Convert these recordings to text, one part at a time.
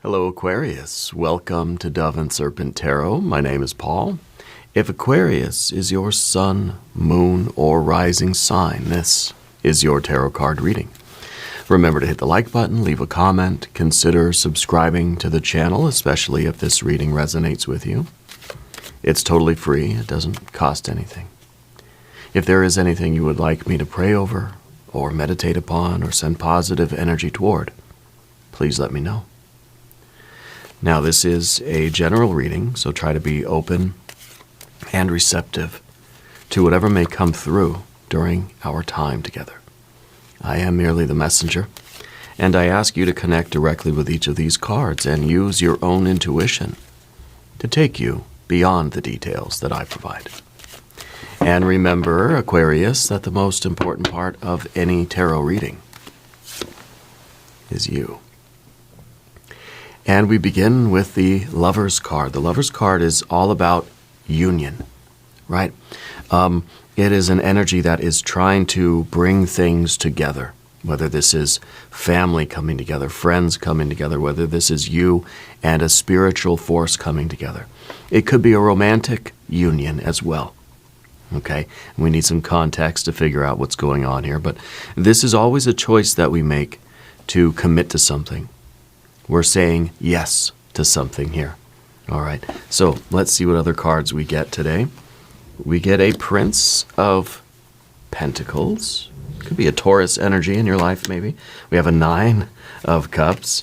Hello Aquarius, welcome to Dove and Serpent Tarot. My name is Paul. If Aquarius is your sun, moon, or rising sign, this is your tarot card reading. Remember to hit the like button, leave a comment, consider subscribing to the channel, especially if this reading resonates with you. It's totally free, it doesn't cost anything. If there is anything you would like me to pray over, or meditate upon, or send positive energy toward, please let me know. Now, this is a general reading, so try to be open and receptive to whatever may come through during our time together. I am merely the messenger, and I ask you to connect directly with each of these cards and use your own intuition to take you beyond the details that I provide. And remember, Aquarius, that the most important part of any tarot reading is you. And we begin with the Lover's card. The Lover's card is all about union, right? It is an energy that is trying to bring things together, whether this is family coming together, friends coming together, whether this is you and a spiritual force coming together. It could be a romantic union as well, okay? We need some context to figure out what's going on here, but this is always a choice that we make to commit to something. We're saying yes to something here. All right, so let's see what other cards we get today. We get a Prince of Pentacles. Could be a Taurus energy in your life, maybe. We have a Nine of Cups,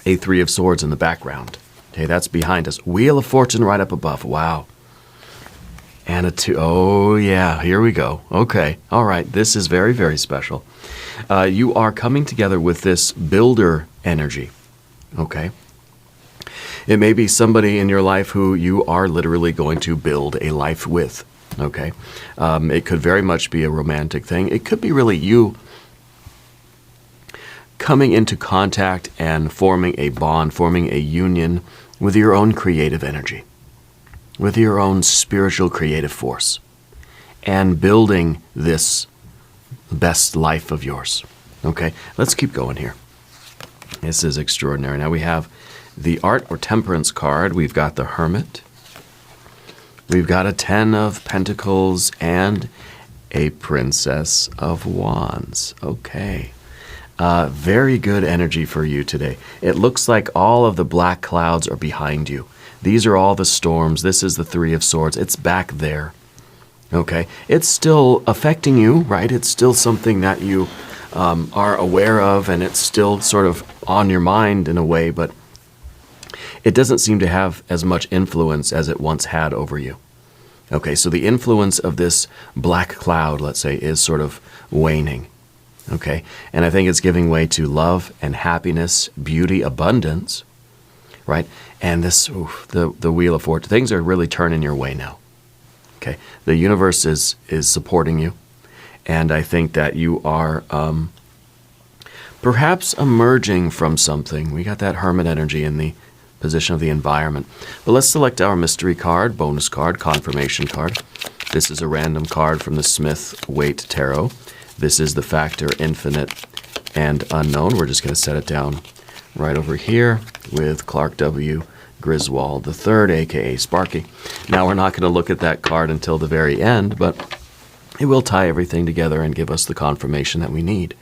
a Three of Swords in the background. Okay, that's behind us. Wheel of Fortune right up above. Wow. And a Two. Oh, yeah, here we go. Okay, all right, this is very, very special. You are coming together with this builder energy, okay? It may be somebody in your life who you are literally going to build a life with, okay? It could very much be a romantic thing. It could be really you coming into contact and forming a bond, forming a union with your own creative energy, with your own spiritual creative force, and building this best life of yours. Okay, let's keep going here. This is extraordinary. Now we have the Art or Temperance card. We've got the Hermit. We've got a Ten of Pentacles and a Princess of Wands. Okay. Very good energy for you today. It looks like all of the black clouds are behind you. These are all the storms. This is the Three of Swords. It's back there. Okay, it's still affecting you, right? It's still something that you are aware of, and it's still sort of on your mind in a way, but it doesn't seem to have as much influence as it once had over you. Okay, so the influence of this black cloud, let's say, is sort of waning. Okay, and I think it's giving way to love and happiness, beauty, abundance, right? And this, the Wheel of Fortune, things are really turning your way now. Okay, the universe is supporting you, and I think that you are perhaps emerging from something. We got that Hermit energy in the position of the environment. But let's select our mystery card, bonus card, confirmation card. This is a random card from the Smith-Waite Tarot. This is the factor infinite and unknown. We're just going to set it down right over here with Clark W. Griswold III, aka Sparky. Now we're not going to look at that card until the very end, but it will tie everything together and give us the confirmation that we need.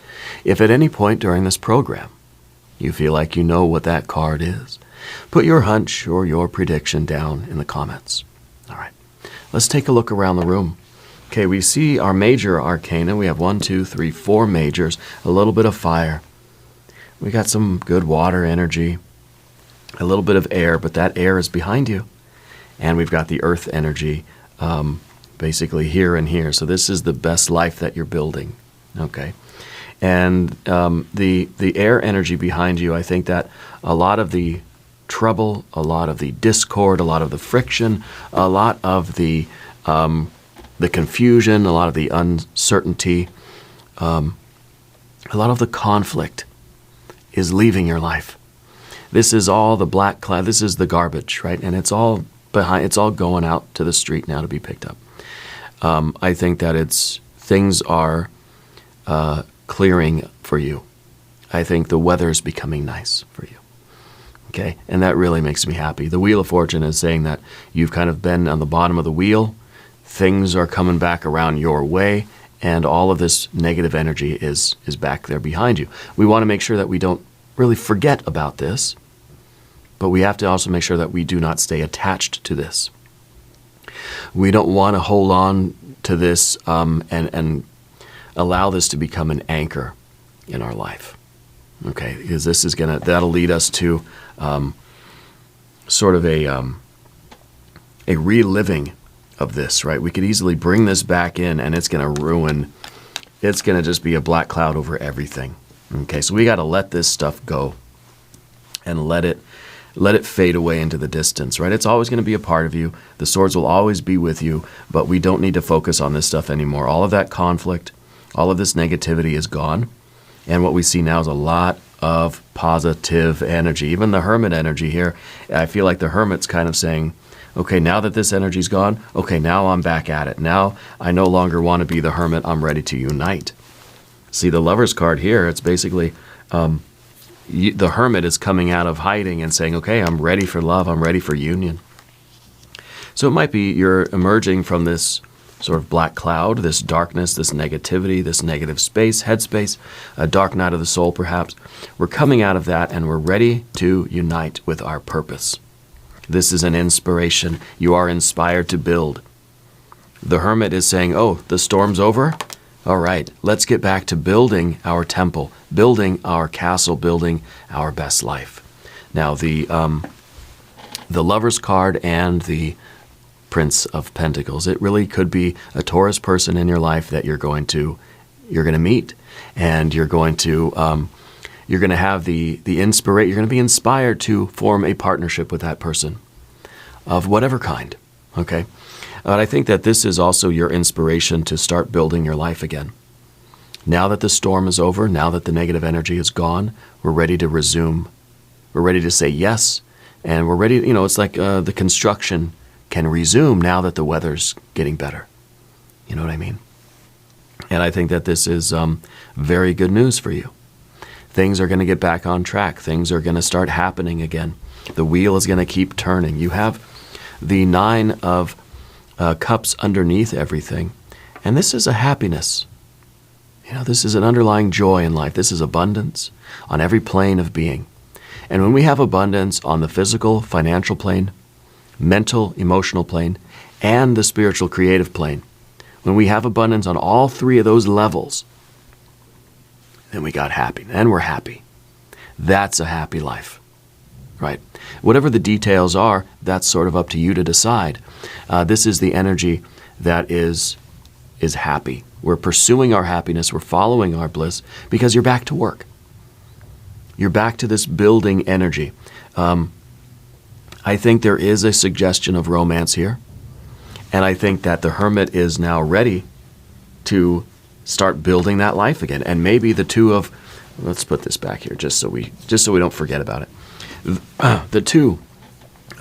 If at any point during this program you feel like you know what that card is, put your hunch or your prediction down in the comments. All right, let's take a look around the room. Okay, we see our major arcana. We have 1, 2, 3, 4 majors, a little bit of fire. We got some good water energy, a little bit of air, but that air is behind you. And we've got the earth energy basically here and here. So this is the best life that you're building, okay? And the air energy behind you, I think that a lot of the trouble, a lot of the discord, a lot of the friction, a lot of the confusion, a lot of the uncertainty, a lot of the conflict is leaving your life. This is all the black cloud. This is the garbage, right? And it's all behind. It's all going out to the street now to be picked up. I think that things are clearing for you. I think the weather is becoming nice for you. Okay, and that really makes me happy. The Wheel of Fortune is saying that you've kind of been on the bottom of the wheel, things are coming back around your way, and all of this negative energy is back there behind you. We want to make sure that we don't really forget about this, but we have to also make sure that we do not stay attached to this. We don't want to hold on to this and allow this to become an anchor in our life. Okay, because this is that'll lead us to sort of a reliving of this, right? We could easily bring this back in, and it's going to ruin. It's going to just be a black cloud over everything. Okay, so we got to let this stuff go, and let it fade away into the distance, right? It's always going to be a part of you. The swords will always be with you, but we don't need to focus on this stuff anymore. All of that conflict, all of this negativity is gone. And what we see now is a lot of positive energy. Even the hermit energy here, I feel like the hermit's kind of saying, okay, now that this energy's gone, okay, now I'm back at it. Now I no longer want to be the hermit. I'm ready to unite. See, the Lover's card here, it's basically the hermit is coming out of hiding and saying, okay, I'm ready for love. I'm ready for union. So it might be you're emerging from this sort of black cloud, this darkness, this negativity, this negative space, headspace, a dark night of the soul perhaps. We're coming out of that, and we're ready to unite with our purpose. This is an inspiration. You are inspired to build. The hermit is saying, oh, the storm's over? All right, let's get back to building our temple, building our castle, building our best life. Now, the Lover's card and the Prince of Pentacles, it really could be a Taurus person in your life that you're going to meet, and you're going to have the inspiration. You're going to be inspired to form a partnership with that person of whatever kind. Okay, but I think that this is also your inspiration to start building your life again. Now that the storm is over, now that the negative energy is gone, we're ready to resume. We're ready to say yes, and we're ready. It's like the construction can resume now that the weather's getting better. You know what I mean? And I think that this is very good news for you. Things are going to get back on track. Things are going to start happening again. The wheel is going to keep turning. You have the 9 of Cups underneath everything. And this is a happiness. This is an underlying joy in life. This is abundance on every plane of being. And when we have abundance on the physical, financial plane, mental, emotional plane, and the spiritual, creative plane, when we have abundance on all 3 of those levels, then we got happy, and we're happy. That's a happy life, right? Whatever the details are, that's sort of up to you to decide. This is the energy that is happy. We're pursuing our happiness. We're following our bliss because you're back to work. You're back to this building energy. I think there is a suggestion of romance here. And I think that the hermit is now ready to start building that life again. And maybe the 2 of, let's put this back here just so we don't forget about it. The 2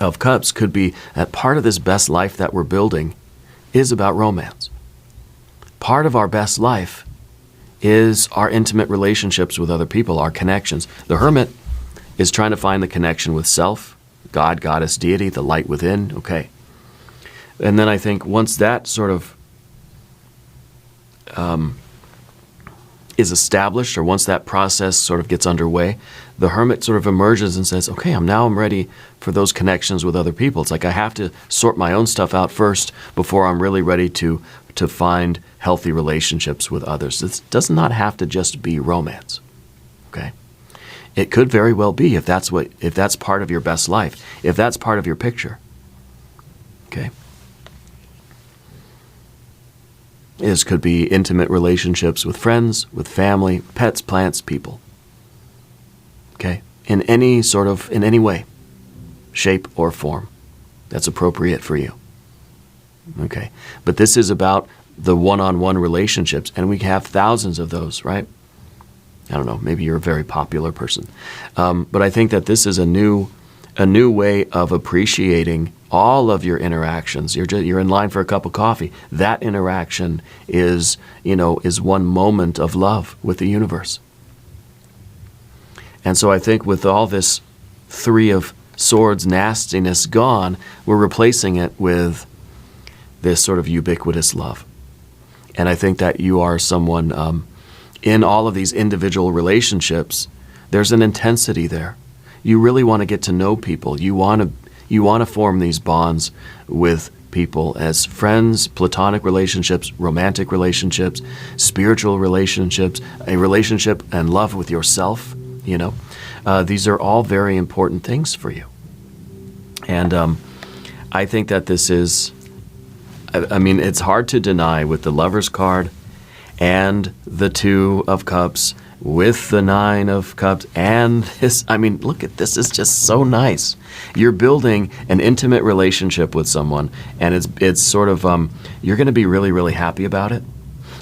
of Cups could be that part of this best life that we're building is about romance. Part of our best life is our intimate relationships with other people, our connections. The hermit is trying to find the connection with self, God, goddess, deity, the light within. Okay. And then I think once that sort of is established, or once that process sort of gets underway, the hermit sort of emerges and says, okay, I'm ready for those connections with other people. It's like I have to sort my own stuff out first before I'm really ready to find healthy relationships with others. It does not have to just be romance. Okay? It could very well be if that's part of your best life, if that's part of your picture. Okay? This could be intimate relationships with friends, with family, pets, plants, people. Okay? In any way, shape, or form that's appropriate for you. Okay? But this is about the one-on-one relationships, and we have thousands of those, right? I don't know, maybe you're a very popular person. But I think that this is a new way of appreciating all of your interactions. You're in line for a cup of coffee. That interaction is one moment of love with the universe. And so I think with all this Three of Swords nastiness gone, we're replacing it with this sort of ubiquitous love. And I think that you are someone, in all of these individual relationships, there's an intensity there. You really want to get to know people. You want to form these bonds with people as friends, platonic relationships, romantic relationships, spiritual relationships, a relationship and love with yourself. These are all very important things for you. And I think that this is, it's hard to deny with the Lover's card and the Two of Cups with the Nine of Cups and this. Look at this. It's just so nice. You're building an intimate relationship with someone, and it's sort of, you're going to be really, really happy about it.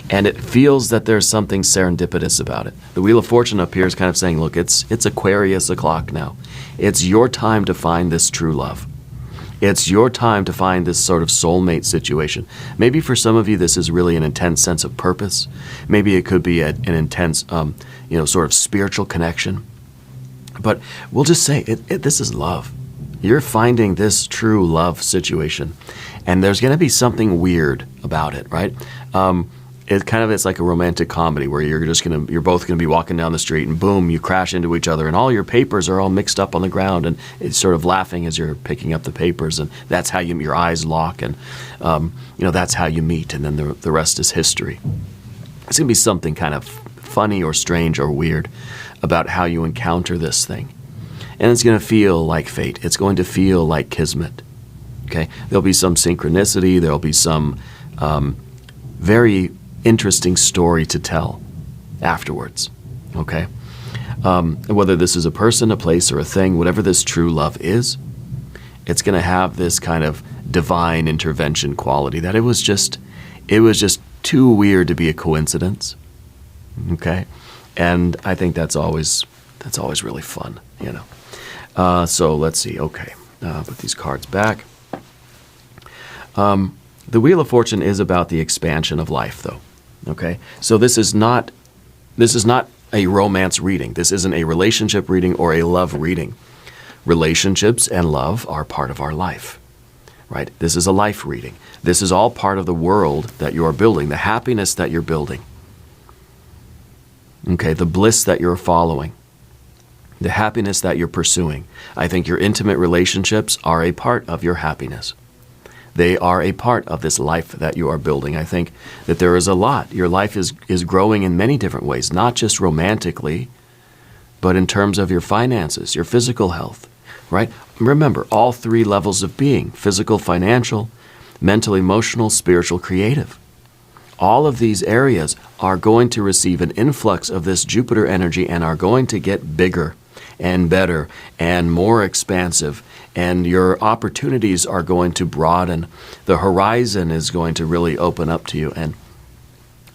And it feels that there's something serendipitous about it. The Wheel of Fortune up here is kind of saying, look, it's Aquarius o'clock now. It's your time to find this true love. It's your time to find this sort of soulmate situation. Maybe for some of you, this is really an intense sense of purpose. Maybe it could be an intense, sort of spiritual connection. But we'll just say, this is love. You're finding this true love situation. And there's going to be something weird about it, right? It's like a romantic comedy where you're both gonna be walking down the street and boom, you crash into each other and all your papers are all mixed up on the ground and it's sort of laughing as you're picking up the papers, and that's how your eyes lock, and that's how you meet, and then the rest is history. It's gonna be something kind of funny or strange or weird about how you encounter this thing, and it's gonna feel like fate. It's going to feel like kismet. Okay, there'll be some synchronicity. There'll be some very interesting story to tell afterwards, okay? Whether this is a person, a place, or a thing, whatever this true love is, it's going to have this kind of divine intervention quality that it was just too weird to be a coincidence, okay? And I think that's always really fun, So let's see, okay, put these cards back. The Wheel of Fortune is about the expansion of life, though. Okay, so this is not a romance reading. This isn't a relationship reading or a love reading. Relationships and love are part of our life, right? This is a life reading. This is all part of the world that you are building, the happiness that you're building. Okay, the bliss that you're following, the happiness that you're pursuing. I think your intimate relationships are a part of your happiness. They are a part of this life that you are building. I think that there is a lot. Your life is growing in many different ways, not just romantically, but in terms of your finances, your physical health, right? Remember, all three levels of being, physical, financial, mental, emotional, spiritual, creative. All of these areas are going to receive an influx of this Jupiter energy and are going to get bigger and better and more expansive, and your opportunities are going to broaden. The horizon is going to really open up to you, and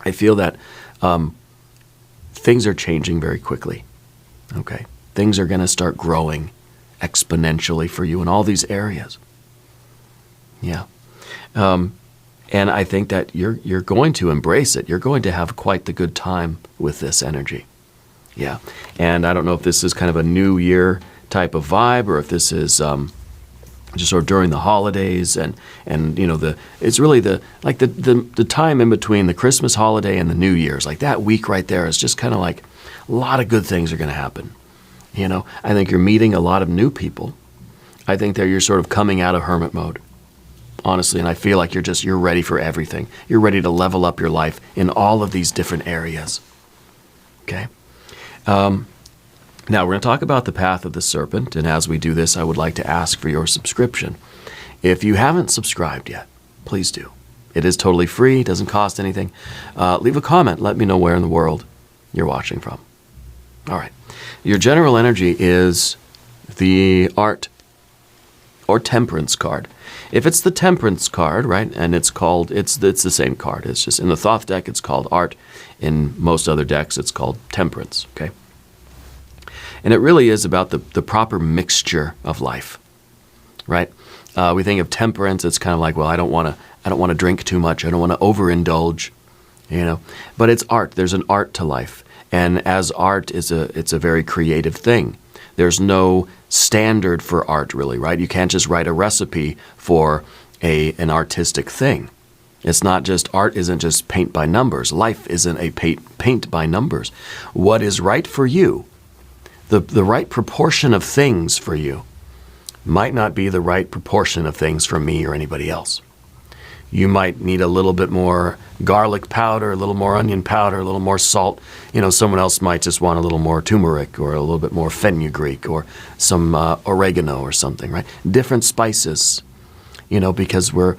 I feel that things are changing very quickly. Okay, things are going to start growing exponentially for you in all these areas. Yeah, and I think that you're going to embrace it. You're going to have quite the good time with this energy. Yeah, and I don't know if this is kind of a New Year type of vibe, or if this is just sort of during the holidays, and it's really the time in between the Christmas holiday and the New Year's. Like that week right there is just kind of like a lot of good things are going to happen. I think you're meeting a lot of new people. I think that you're sort of coming out of hermit mode, honestly, and I feel like you're ready for everything. You're ready to level up your life in all of these different areas. Okay. Now, we're going to talk about the path of the serpent, and as we do this, I would like to ask for your subscription. If you haven't subscribed yet, please do. It is totally free, doesn't cost anything. Leave a comment, let me know where in the world you're watching from. All right. Your general energy is the art or temperance card. If it's the temperance card, right, and it's the same card. It's just in the Thoth deck, it's called art. In most other decks, it's called temperance, okay? And it really is about the proper mixture of life, right? We think of temperance, it's kind of like, well, I don't want to drink too much. I don't want to overindulge, But it's art. There's an art to life. And as art it's a very creative thing. There's no standard for art, really, right? You can't just write a recipe for an artistic thing. It's not just, art isn't just paint by numbers. Life isn't a paint by numbers. What is right for you, the right proportion of things for you, might not be the right proportion of things for me or anybody else. You might need a little bit more garlic powder, a little more onion powder, a little more salt. Someone else might just want a little more turmeric or a little bit more fenugreek or some oregano or something, right? Different spices, because we're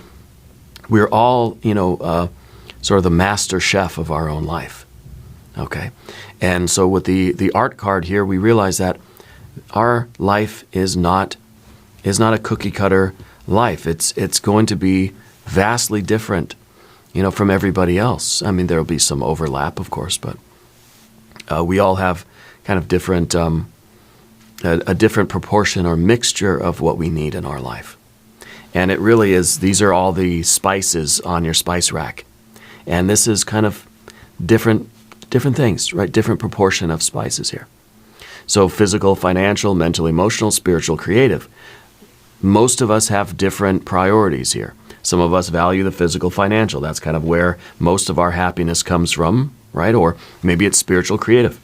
all, sort of the master chef of our own life, okay? And so with the art card here, we realize that our life is not a cookie-cutter life. It's going to be vastly different, from everybody else. I mean, there will be some overlap, of course, but we all have kind of different, a different proportion or mixture of what we need in our life. And it really is, these are all the spices on your spice rack. And this is kind of different things, right? Different proportion of spices here. So physical, financial, mental, emotional, spiritual, creative. Most of us have different priorities here. Some of us value the physical, financial. That's kind of where most of our happiness comes from, right? Or maybe it's spiritual, creative.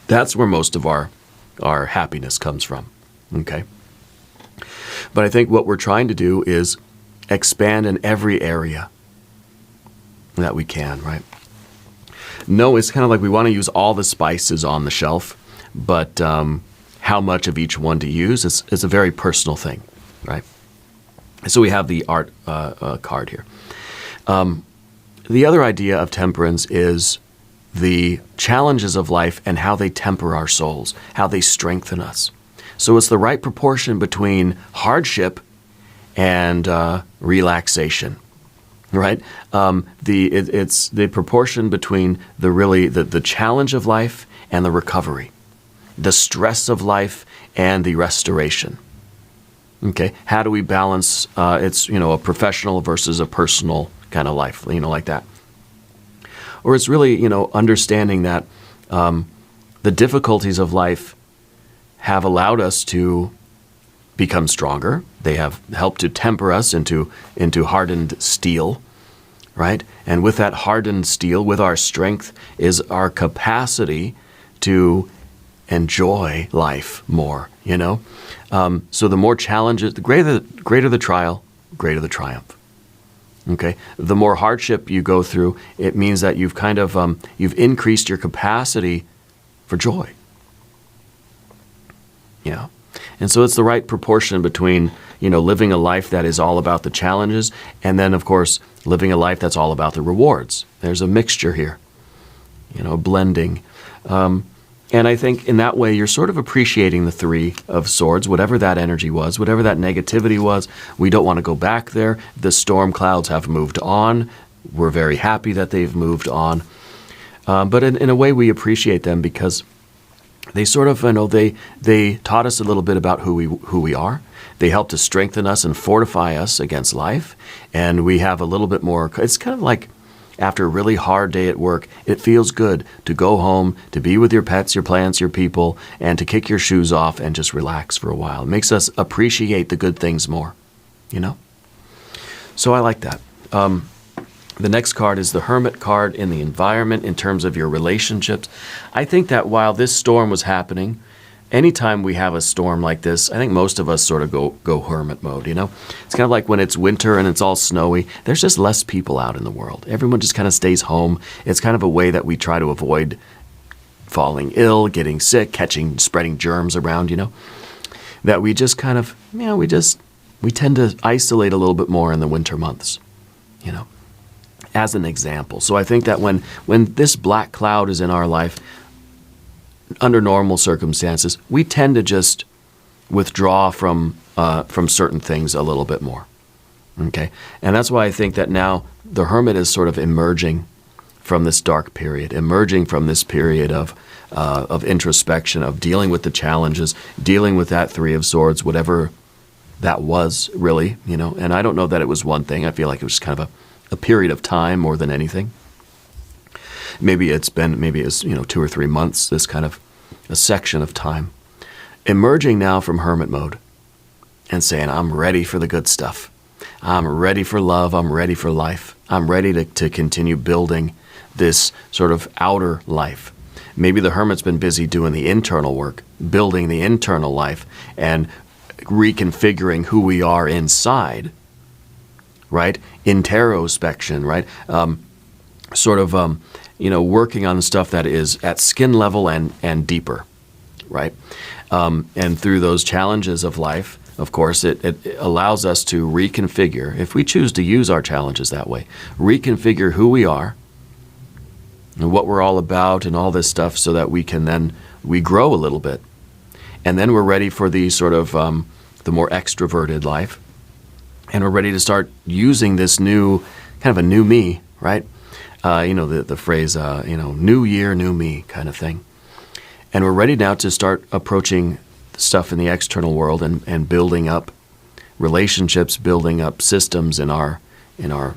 That's where most of our happiness comes from, okay? But I think what we're trying to do is expand in every area that we can, right? No, it's kind of like we want to use all the spices on the shelf, but how much of each one to use is a very personal thing, right? So we have the art card here. The other idea of temperance is the challenges of life and how they temper our souls, how they strengthen us. So it's the right proportion between hardship and relaxation, right? It's the proportion between the challenge of life and the recovery, the stress of life and the restoration. Okay, how do we balance? It's a professional versus a personal kind of life, like that. Or it's really understanding that the difficulties of life have allowed us to become stronger. They have helped to temper us into hardened steel, right? And with that hardened steel, with our strength, is our capacity to enjoy life more, So the more challenges, the greater the trial, greater the triumph. Okay? The more hardship you go through, it means that you've kind of, you've increased your capacity for joy. Yeah. And so it's the right proportion between, living a life that is all about the challenges and then, of course, living a life that's all about the rewards. There's a mixture here, blending. And I think in that way, you're sort of appreciating the Three of Swords, whatever that energy was, whatever that negativity was. We don't want to go back there. The storm clouds have moved on. We're very happy that they've moved on. But in a way, we appreciate them because they sort of, they taught us a little bit about who we are. They helped to strengthen us and fortify us against life. And we have a little bit more, it's kind of like after a really hard day at work, it feels good to go home, to be with your pets, your plants, your people, and to kick your shoes off and just relax for a while. It makes us appreciate the good things more, So I like that. The next card is the Hermit card in the environment in terms of your relationships. I think that while this storm was happening, anytime we have a storm like this, I think most of us sort of go hermit mode, It's kind of like when it's winter and it's all snowy, there's just less people out in the world. Everyone just kind of stays home. It's kind of a way that we try to avoid falling ill, getting sick, spreading germs around, That we just kind of, we tend to isolate a little bit more in the winter months, as an example. So I think that when this black cloud is in our life, under normal circumstances, we tend to just withdraw from certain things a little bit more. Okay? And that's why I think that now the Hermit is sort of emerging from this dark period, emerging from this period of introspection, of dealing with the challenges, dealing with that Three of Swords, whatever that was really, And I don't know that it was one thing. I feel like it was kind of a period of time more than anything. Maybe it's 2 or 3 months, this kind of a section of time. emerging now from hermit mode and saying, I'm ready for the good stuff. I'm ready for love. I'm ready for life. I'm ready to continue building this sort of outer life. Maybe the hermit's been busy doing the internal work, building the internal life and reconfiguring who we are inside, right? Introspection, right? Working on stuff that is at skin level and deeper, right? And through those challenges of life, of course, it allows us to reconfigure, if we choose to use our challenges that way, reconfigure who we are and what we're all about and all this stuff so that we grow a little bit. And then we're ready for the sort of the more extroverted life. And we're ready to start using this new, kind of a new me, right? The phrase, new year, new me kind of thing. And we're ready now to start approaching stuff in the external world and building up relationships, building up systems in our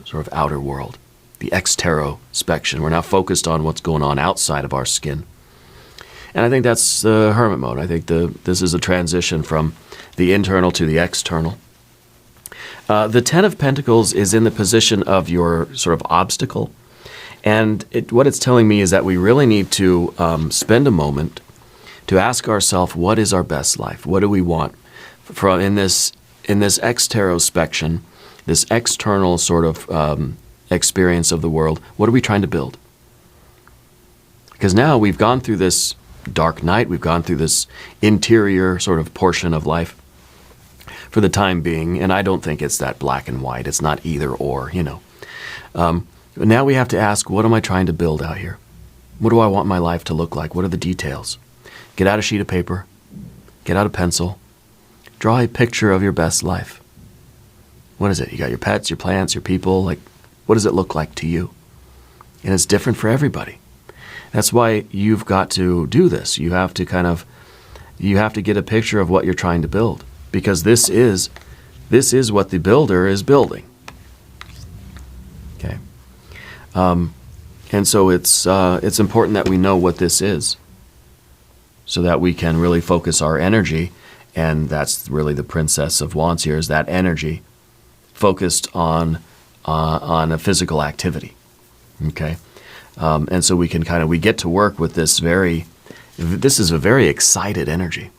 sort of outer world, the exterospection. We're now focused on what's going on outside of our skin. And I think that's the hermit mode. I think this is a transition from the internal to the external. The Ten of Pentacles is in the position of your sort of obstacle. And what it's telling me is that we really need to spend a moment to ask ourselves, what is our best life? What do we want from in this exterospection, this external sort of experience of the world? What are we trying to build? Because now we've gone through this dark night, we've gone through this interior sort of portion of life for the time being, and I don't think it's that black and white. It's not either or, Now we have to ask, what am I trying to build out here? What do I want my life to look like? What are the details? Get out a sheet of paper, get out a pencil, draw a picture of your best life. What is it? You got your pets, your plants, your people, what does it look like to you? And it's different for everybody. That's why you've got to do this. You have to get a picture of what you're trying to build, because this is what the builder is building. Okay. And so it's important that we know what this is, so that we can really focus our energy, and that's really the Princess of Wands here, is that energy focused on a physical activity. Okay, and so we get to work with this is a very excited energy.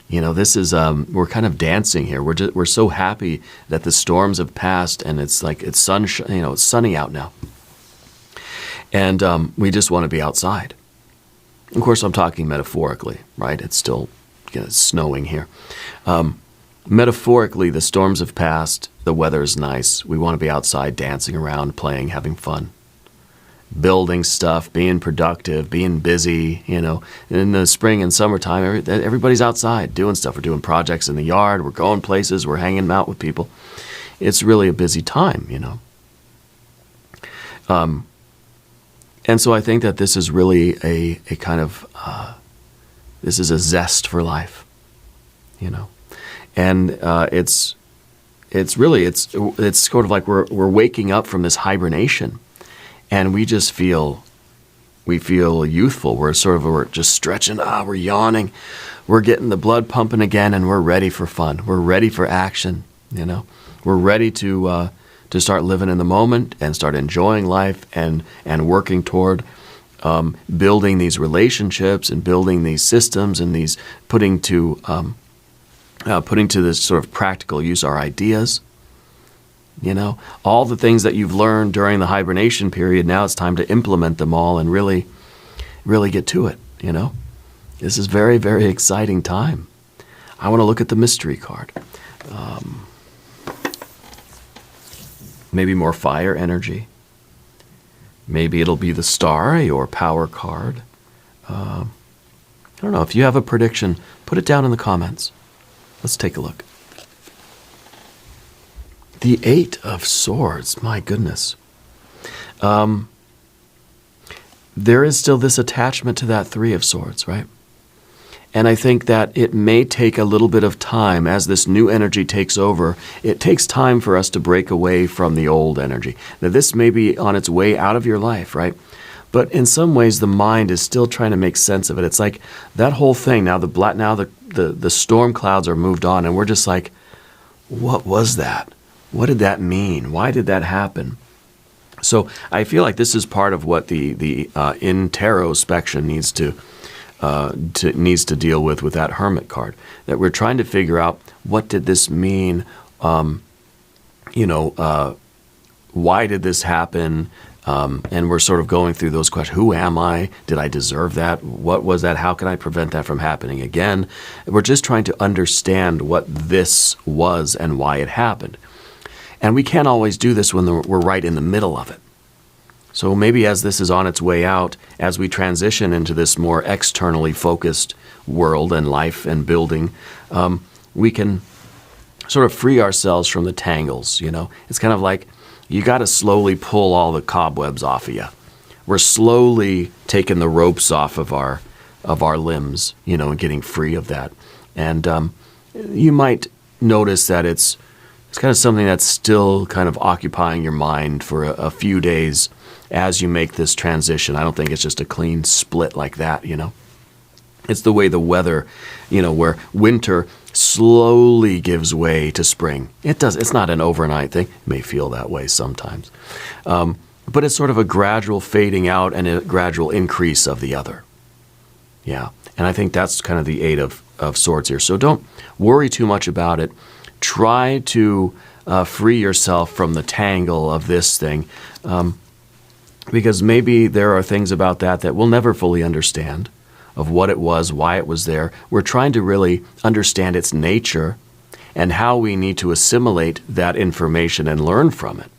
This is we're kind of dancing here. We're so happy that the storms have passed, and it's sunny out now, and we just want to be outside. Of course, I'm talking metaphorically, right? It's still snowing here. Metaphorically, the storms have passed. The weather's nice. We want to be outside, dancing around, playing, having fun, building stuff, being productive, being busy. In the spring and summertime, everybody's outside doing stuff. We're doing projects in the yard. We're going places. We're hanging out with people. It's really a busy time, And so I think that this is really a kind of, this is a zest for life, And it's sort of like we're waking up from this hibernation, and we feel youthful. We're just stretching, we're yawning, we're getting the blood pumping again, and we're ready for fun. We're ready for action, We're ready to start living in the moment and start enjoying life and working toward building these relationships and building these systems and these putting to this sort of practical use our ideas. All the things that you've learned during the hibernation period, now it's time to implement them all and really, really get to it. This is very, very exciting time. I want to look at the mystery card. Maybe more fire energy. Maybe it'll be the Star, your power card. I don't know. If you have a prediction, put it down in the comments. Let's take a look. The Eight of Swords. My goodness. There is still this attachment to that Three of Swords, right? And I think that it may take a little bit of time as this new energy takes over. It takes time for us to break away from the old energy. Now, this may be on its way out of your life, right? But in some ways, the mind is still trying to make sense of it. It's like that whole thing. Now, the storm clouds are moved on, and we're just like, what was that? What did that mean? Why did that happen? So I feel like this is part of what the introspection needs to deal with that Hermit card. That we're trying to figure out, what did this mean? Why did this happen? And we're sort of going through those questions. Who am I? Did I deserve that? What was that? How can I prevent that from happening again? We're just trying to understand what this was and why it happened. And we can't always do this when we're right in the middle of it. So maybe as this is on its way out, as we transition into this more externally focused world and life and building, we can sort of free ourselves from the tangles, It's kind of like you got to slowly pull all the cobwebs off of you. We're slowly taking the ropes off of our limbs, and getting free of that. And you might notice that it's kind of something that's still kind of occupying your mind for a few days as you make this transition. I don't think it's just a clean split like that, It's the way the weather, where winter slowly gives way to spring. It's not an overnight thing. It may feel that way sometimes. But it's sort of a gradual fading out and a gradual increase of the other. Yeah. And I think that's kind of the Eight of Swords here. So don't worry too much about it. Try to free yourself from the tangle of this thing, because maybe there are things about that we'll never fully understand, of what it was, why it was there. We're trying to really understand its nature and how we need to assimilate that information and learn from it.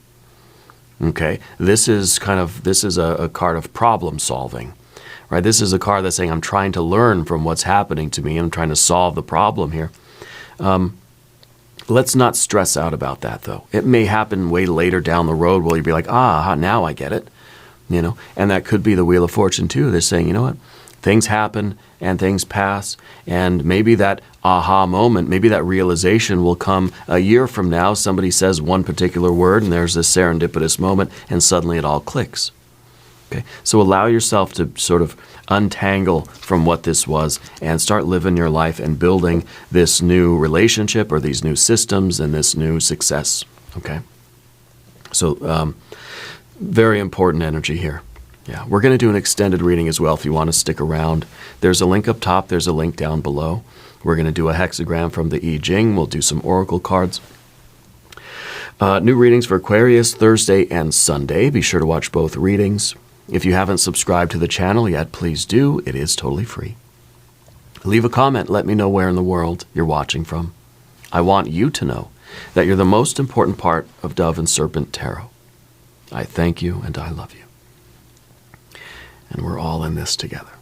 Okay, this is a card of problem solving, right? This is a card that's saying, I'm trying to learn from what's happening to me. I'm trying to solve the problem here. Let's not stress out about that, though. It may happen way later down the road where you'll be like, now I get it, And that could be the Wheel of Fortune, too. They're saying, you know what? Things happen and things pass, and maybe that aha moment, maybe that realization will come a year from now. Somebody says one particular word, and there's this serendipitous moment, and suddenly it all clicks. Okay, so allow yourself to sort of untangle from what this was and start living your life and building this new relationship or these new systems and this new success. Okay, so very important energy here. Yeah, we're going to do an extended reading as well if you want to stick around. There's a link up top. There's a link down below. We're going to do a hexagram from the Jing. We'll do some oracle cards. New readings for Aquarius Thursday and Sunday. Be sure to watch both readings. If you haven't subscribed to the channel yet, please do. It is totally free. Leave a comment. Let me know where in the world you're watching from. I want you to know that you're the most important part of Dove and Serpent Tarot. I thank you and I love you. And we're all in this together.